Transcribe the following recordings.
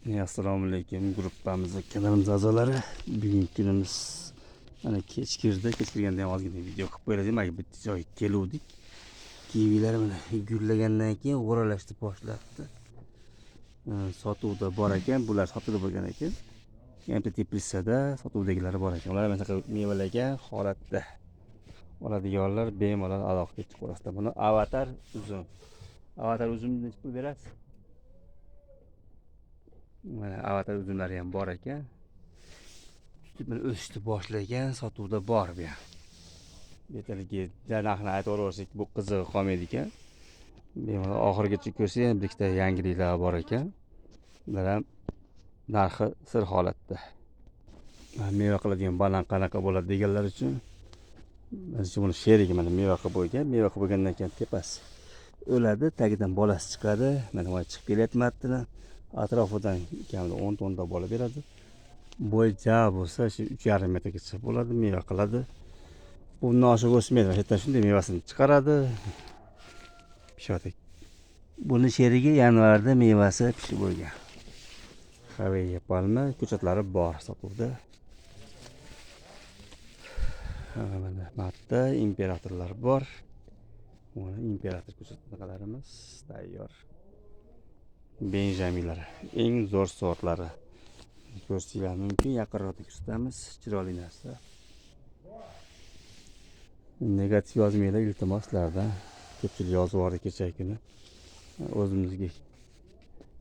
Assalomu alaykum gruppamiz kanalimiz a'zolari. Bugungi kunimiz mana kechkirganda ham ozgina video qilib qo'ydik. Mana bitta joyga keluvdik. Kivilar mana gullagandan keyin o'ralashni boshlabdi. Sotuvda bor ekan, bular sotuvda bo'lgan ekan. Yana Teplisada sotuvdagilar bor ekan. Ular mana shunaqa mevalarga holatda oladiganlar bemalol aloqaga chiqib qo'yasizlar. Buni avatar uzum. Avatar uzumni necha pul berasiz? Mana avatar uzumlari ham bor ekan. Mana o'sishni boshlagan, sotuvda bor bu ham. Betaligi narxini aytib o'rsak bu qizig'i qolmaydi ekan. Bemalol oxirigacha ko'rsa ham bir ikkita yangiliklar bor ekan. Ular ham narxi sir holatda. Meva qiladigan banan qanaqa bo'ladi deganlar uchun mana buni sherigi mana meva qilib qo'ygan. Meva qilib qo'ygandan keyin tepasi o'ladi, tagidan bolasi chiqadi. Mana bu chiqib kelyapti. Atrofidan kamida 10 tonda bola beradi. Bo'ycha bo'lsa shu 3,5 metrgacha bo'ladi, meva qiladi. Bundan oshiq o'smaydi. Hatto shunday mevasini chiqaradi. Pishadi. Buni sherigi yanvarda mevasi pishib bo'lgan. Xaviya palma ko'chatlari bor sotuvda. Mana martda imperatorlar bor. Mana imperator ko'chatlarimiz tayyor. Benjaminlar eng zo'r sortlari. Ko'rsanglar mumkin, yaqinroq ko'rsatamiz. Chiroyli narsa. Negativ yozmanglar iltimoslardan. Ko'pchilik yozib yubordi kecha kuni. O'zimizga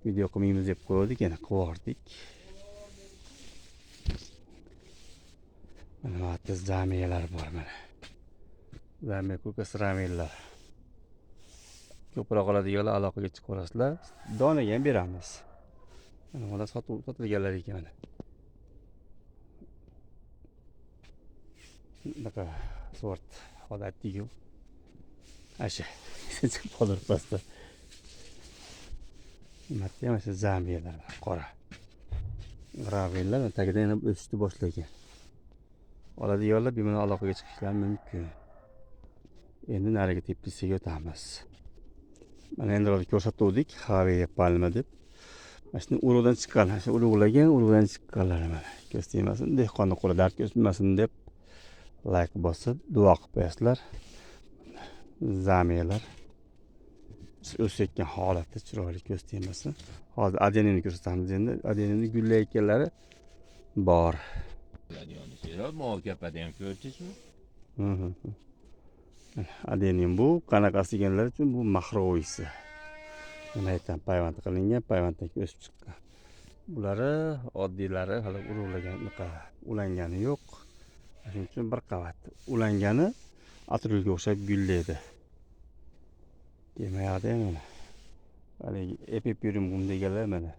video qilmaymiz deb qo'ydik, yana qilib mana bu yerda zamiyalar bor mana. Zamiya ko'kas ramellar. Ko'proq oladiganlar aloqaga chiqib qo'rasizlar. Donaga ham beramiz. Mana ular sotilganlar ekan mana. Bunaqa sort odatdagi. Asha. Chiqib qoldir pastda. Martda mana shu zamiyalar qora. Ravellar tagidan yana o'sishni boshlagan. Oladiganlar bemalol aloqaga chiqishlari mumkin. Endi nariga Teplisga o'tamiz. Mana endi ko'rsatuvdik, Xaviya palma deb. Mana shuni urug'dan chiqqan, shu urug'dan chiqqanlar mana. Ko'z tegmasin, dehqonning qo'li dard ko'rmasin deb like bosib, duo qilib qo'yasizlar. Zamiyalar o'sayotgan holatda chiroyli, ko'z tegmasin. Hozir adenini ko'rsatamiz endi. Adenini gullayotganlari bor. Muokapadan ko'rdingizmi? Adenin bu qanaqasi deganlar uchun bu mahroviysi. Nima aytam, payvand qilingan, payvanddan o'sib chiqqan. Bulari oddiylari hali urug'lagan, ulangani yo'q. Shuning uchun bir qavat. Ulangani atrulga o'xshab gullaydi. Demayadi mana. Haligi epipyurium deganlar mana.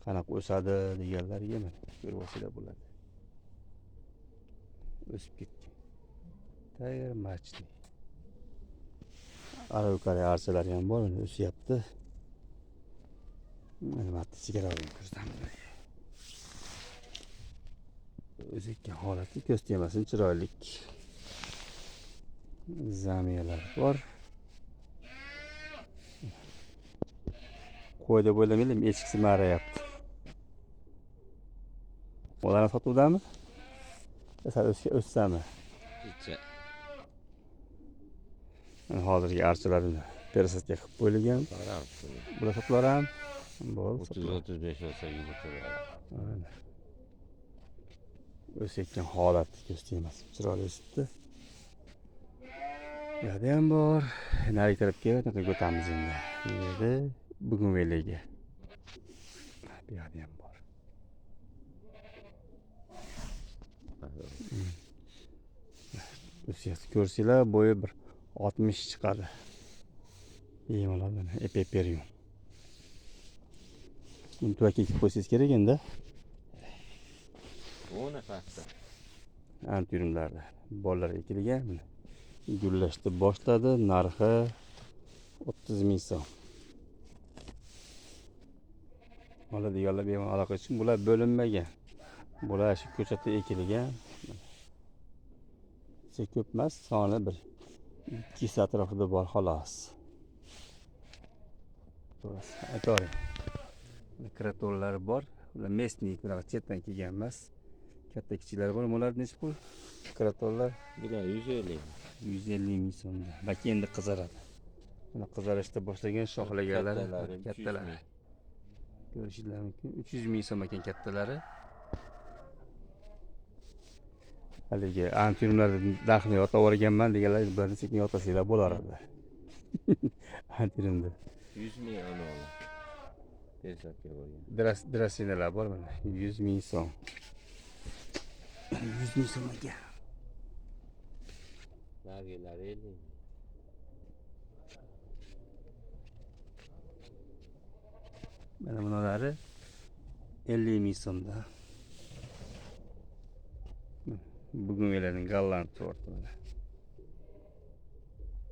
Qanaqa o'sadi deganlarga mana ko'rib olsanglar bo'ladi. O'sib ketgan. Tayyor machni. Aravkari arsalari ham bor, o'syapti. Mana martda sigaralarni ko'rsatamiz. O'sayotgan holati ko'z tegmasin, chiroyli. Zamiyalar bor. Qo'yda bo'ylamaylar, echkisi marayapti. Ularni sotuvdami? Sal o'ssami? Hozirgi archalarini persatga qilib qo'yilgan. Bular sotilar ham. Bo'ldi. 30-35 bo'lsa yuboradi. O'sayotgan holat ko'z tegmasin, chiroyli o'sibdi. Bu yerda ham bor. Nari tarafga o'tamiz endi. Bu yerda bugun velaga. Bu yerda ham bor. O'syapti, ko'rsanglar bo'yi bir 60 chiqadi. Bemalol mana epiperium. Buni tuvaga ekib qo'ysangiz kerak endi. Bu nafasda. Antyurumlarda bolalar ekilgan. Gullashni boshladi. Narxi 30 ming so'm. Oladiganlar bemalol aloqa qilsin. Bular bo'linmagan. Bular shu ko'chatda ekilgan. Ko'p emas, soni bir 2 atrofida bor xolos. Aytavering. Kratonlar bor. Ular местный, bunaqa chetdan kelgan emas. Katta kichiklar bor. Bular necha pul? Kratonlar Bular 150. 150 ming so'mda. Balki endi qizaradi. Buni qizarishda boshlagan shoxlaganlari, Kattalari kattalari. 300 ming. Ko'rishingiz mumkin. 300 ming so'm ekan kattalari. Haligi antirimlarni narxini yotib o'rganman deganlar bularni sekin yotasizlar bo'lar edi. Antirimda. 100 ming anavi. Desatga bo'lgan. Drasinalar bor mana. 100 ming so'm. 100 ming so'm ekan. Nargilar 50 ming. Mana bunalari 50 ming so'mda. Bugungilarning golland sorti mana.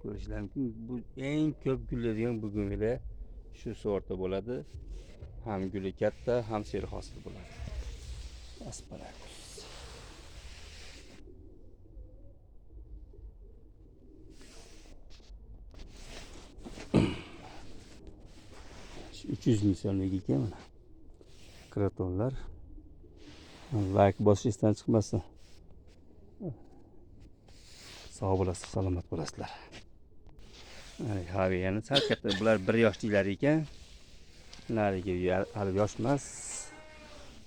Ko'rishingiz mumkin. Bu eng ko'p gullaydigan bugungilar shu sorti bo'ladi. Ham guli katta, ham serhosil bo'ladi. Asparagus. 300 ming so'mlik ekan mana. Kratonlar. Like bosishdan chiqmasin. Sog' bo'lasiz, salomat bo'lasizlar. Haviyani sal katta, bular 1 yoshliklar ekan. Narigi hali yosh emas.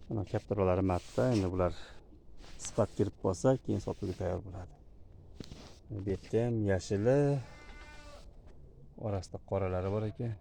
Mana kattarolari marta, endi bular sifat kirib qolsa, keyin sotuvga tayyor bo'ladi. Bu yerda ham yashili, orasida qoralari bor ekan.